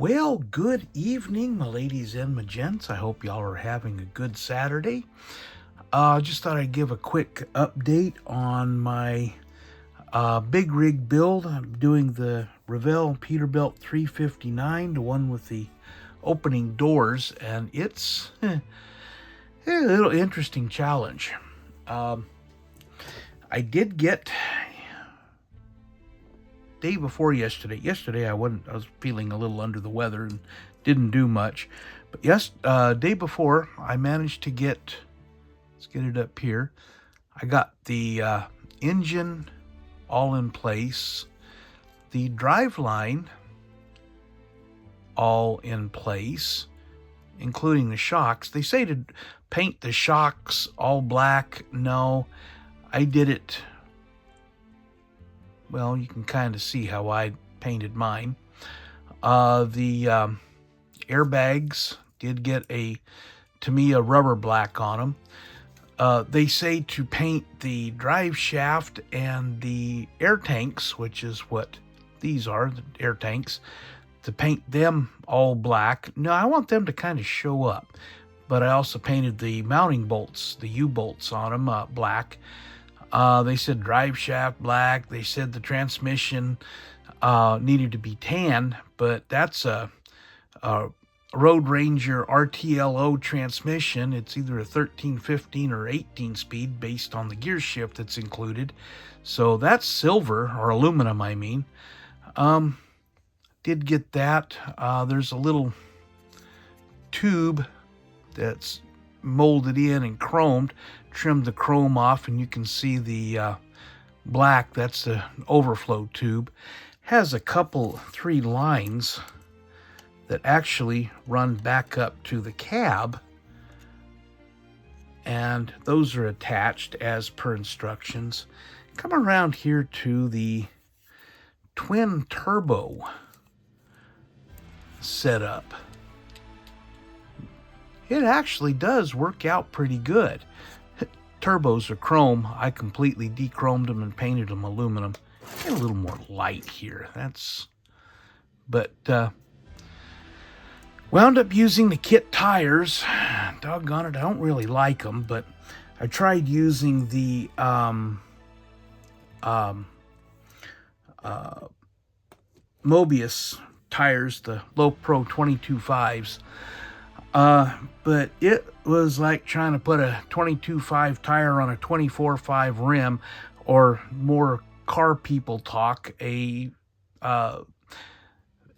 Well, good evening, my ladies and my gents. I hope y'all are having a good Saturday. Just thought I'd give a quick update on my big rig build. I'm doing the Revell Peterbilt 359, the one with the opening doors, and it's a little interesting challenge. I did get day before yesterday. Yesterday I was feeling a little under the weather and didn't do much. But day before I managed to get, let's get it up here. I got the engine all in place, the driveline all in place, including the shocks. They say to paint the shocks all black. No, I did it. Well, you can kind of see how I painted mine. The airbags did get to me, a rubber black on them. They say to paint the drive shaft and the air tanks, which is what these are, the air tanks, to paint them all black. No, I want them to kind of show up. But I also painted the mounting bolts, the U-bolts on them, black. They said drive shaft black. They said the transmission needed to be tan, but that's a Road Ranger RTLO transmission. It's either a 13, 15, or 18 speed based on the gear shift that's included. So that's silver, or aluminum, I mean. Did get that. There's a little tube that's molded in and chromed. Trimmed the chrome off, and you can see the black. That's the overflow tube. Has a couple, 3 lines that actually run back up to the cab, and those are attached as per instructions. Come around here to the twin turbo setup. It actually does work out pretty good. Turbos are chrome. I completely de-chromed them and painted them aluminum. Get a little more light here. But wound up using the kit tires. Doggone it, I don't really like them, but I tried using the Mobius tires, the Low Pro 22.5s. But it was like trying to put a 22.5 tire on a 24.5 rim, or more car people talk, a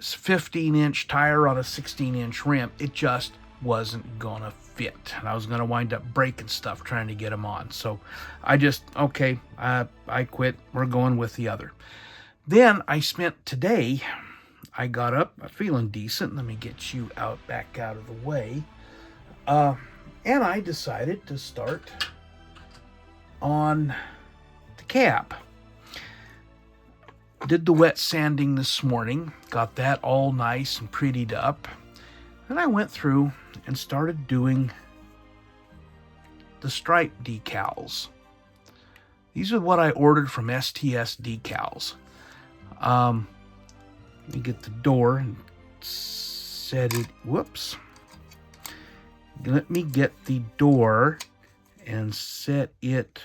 15-inch tire on a 16-inch rim. It just wasn't gonna fit, and I was gonna wind up breaking stuff trying to get them on. So I quit. We're going with the other. Then I spent today, I got up feeling decent. Let me get you back out of the way. And I decided to start on the cab. Did the wet sanding this morning. Got that all nice and prettied up. And I went through and started doing the stripe decals. These are what I ordered from STS Decals. Let me get the door and set it. Whoops. Let me get the door and set it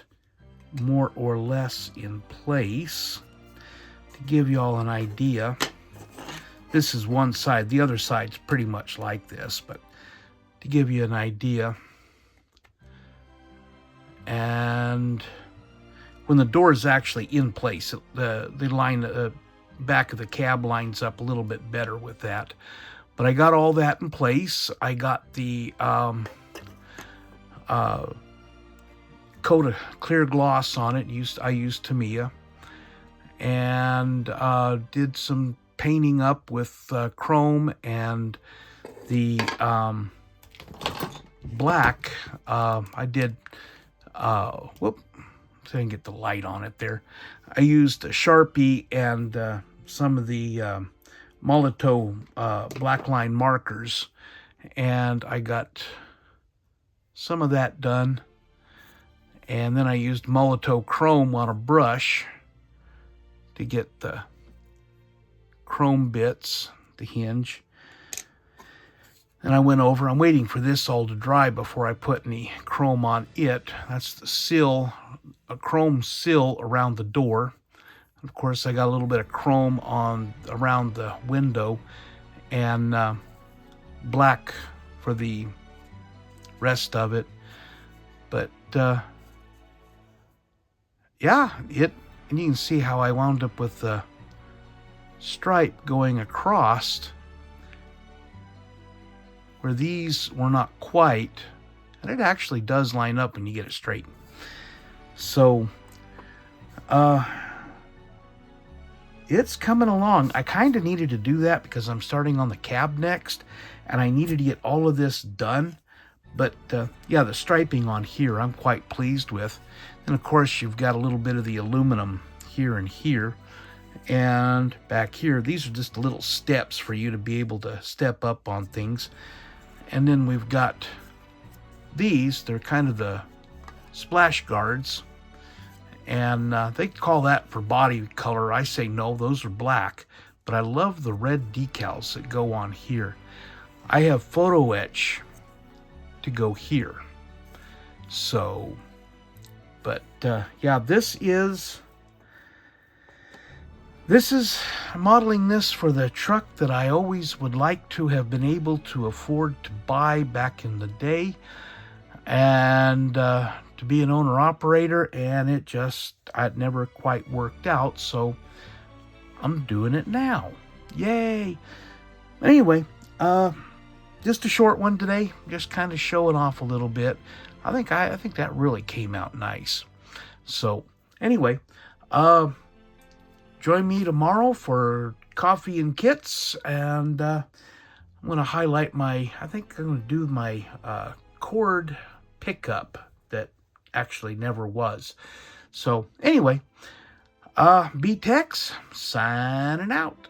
more or less in place to give you all an idea. This is one side. The other side's pretty much like this, but to give you an idea. And when the door is actually in place, the line, back of the cab lines up a little bit better with that. But I got all that in place. I got the coat of clear gloss on it. I used Tamiya, and did some painting up with chrome and the black. I did so I can get the light on it there. I used a Sharpie and some of the Molotow blackline markers, and I got some of that done. And then I used Molotow chrome on a brush to get the chrome bits, the hinge. And I went over. I'm waiting for this all to dry before I put any chrome on it. That's the sill, a chrome sill around the door. Of course, I got a little bit of chrome on around the window, and black for the rest of it. But yeah, and you can see how I wound up with the stripe going across where these were not quite, and it actually does line up when you get it straight. So it's coming along. I kind of needed to do that because I'm starting on the cab next, and I needed to get all of this done. But yeah, the striping on here I'm quite pleased with. And of course you've got a little bit of the aluminum here and here, and back here. These are just little steps for you to be able to step up on things. And then we've got these. They're kind of the splash guards, and they call that for body color. I say no, those are black, but I love the red decals that go on here. I have photo etch to go here. So, but yeah, this is modeling this for the truck that I always would like to have been able to afford to buy back in the day, and to be an owner-operator, and it never quite worked out, so I'm doing it now. Yay! Anyway, just a short one today, just kind of showing off a little bit. I think that really came out nice. So anyway, join me tomorrow for coffee and kits, and I'm going to highlight I think I'm going to do my cord pickup that actually never was. So anyway, B-Tex signing out.